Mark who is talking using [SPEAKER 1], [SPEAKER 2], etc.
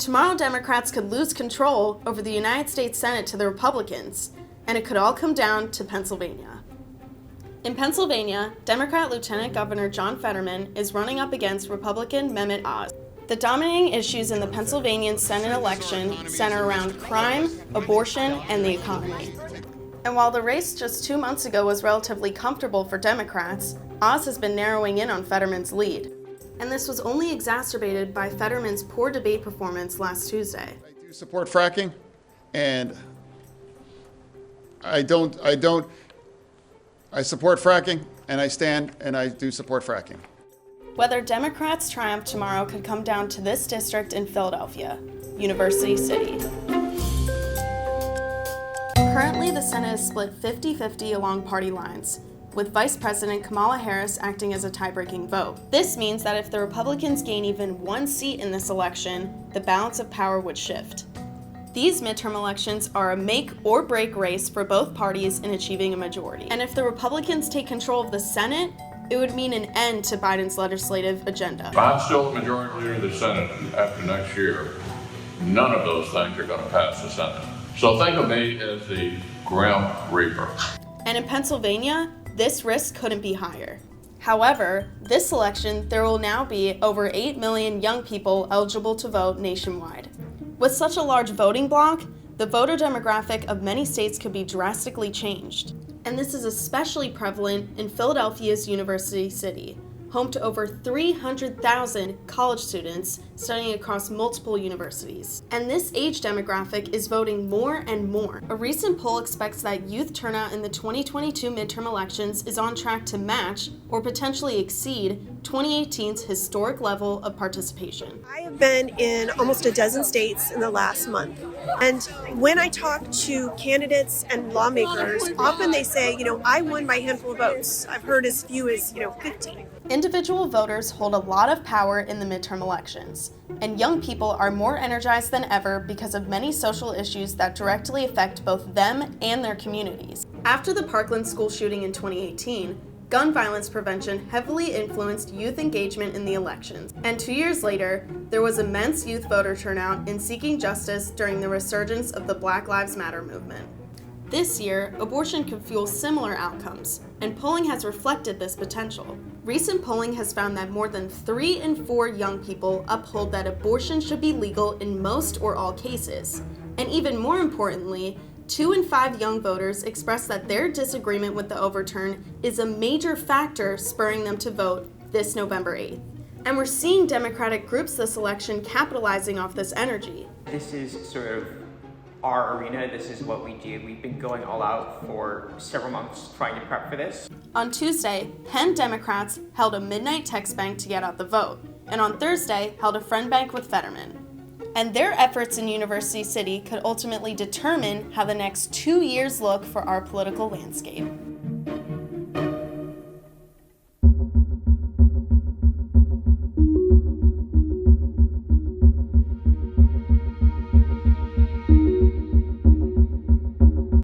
[SPEAKER 1] Tomorrow, Democrats could lose control over the United States Senate to the Republicans, and it could all come down to Pennsylvania. In Pennsylvania, Democrat Lieutenant Governor John Fetterman is running up against Republican Mehmet Oz. The dominating issues in the Pennsylvanian Senate election center around crime, abortion, and the economy. And while the race just 2 months ago was relatively comfortable for Democrats, Oz has been narrowing in on Fetterman's lead. And this was only exacerbated by Fetterman's poor debate performance last Tuesday.
[SPEAKER 2] I do support fracking, and I support fracking, and I do support fracking.
[SPEAKER 1] Whether Democrats' triumph tomorrow could come down to this district in Philadelphia, University City. Currently, the Senate is split 50-50 along party lines, with Vice President Kamala Harris acting as a tie-breaking vote. This means that if the Republicans gain even one seat in this election, the balance of power would shift. These midterm elections are a make-or-break race for both parties in achieving a majority. And if the Republicans take control of the Senate, it would mean an end to Biden's legislative agenda.
[SPEAKER 3] If I'm still the majority leader of the Senate after next year, none of those things are going to pass the Senate. So think of me as the Grim Reaper.
[SPEAKER 1] And in Pennsylvania, this risk couldn't be higher. However, this election, there will now be over 8 million young people eligible to vote nationwide. With such a large voting bloc, the voter demographic of many states could be drastically changed. And this is especially prevalent in Philadelphia's University City, home to over 300,000 college students studying across multiple universities. And this age demographic is voting more and more. A recent poll expects that youth turnout in the 2022 midterm elections is on track to match or potentially exceed 2018's historic level of participation.
[SPEAKER 4] I have been in almost a dozen states in the last month. And when I talk to candidates and lawmakers, often they say, I won by a handful of votes. I've heard as few as, 50.
[SPEAKER 1] Individual voters hold a lot of power in the midterm elections, and young people are more energized than ever because of many social issues that directly affect both them and their communities. After the Parkland school shooting in 2018, gun violence prevention heavily influenced youth engagement in the elections, and 2 years later, there was immense youth voter turnout in seeking justice during the resurgence of the Black Lives Matter movement. This year, abortion could fuel similar outcomes, and polling has reflected this potential. Recent polling has found that more than 3 in 4 young people uphold that abortion should be legal in most or all cases. And even more importantly, 2 in 5 young voters express that their disagreement with the overturn is a major factor spurring them to vote this November 8th. And we're seeing Democratic groups this election capitalizing off this energy.
[SPEAKER 5] This is sort of our arena. This is what we do. We've been going all out for several months trying to prep for this.
[SPEAKER 1] On Tuesday, Penn Democrats held a midnight text bank to get out the vote, and on Thursday held a friend bank with Fetterman. And their efforts in University City could ultimately determine how the next 2 years look for our political landscape.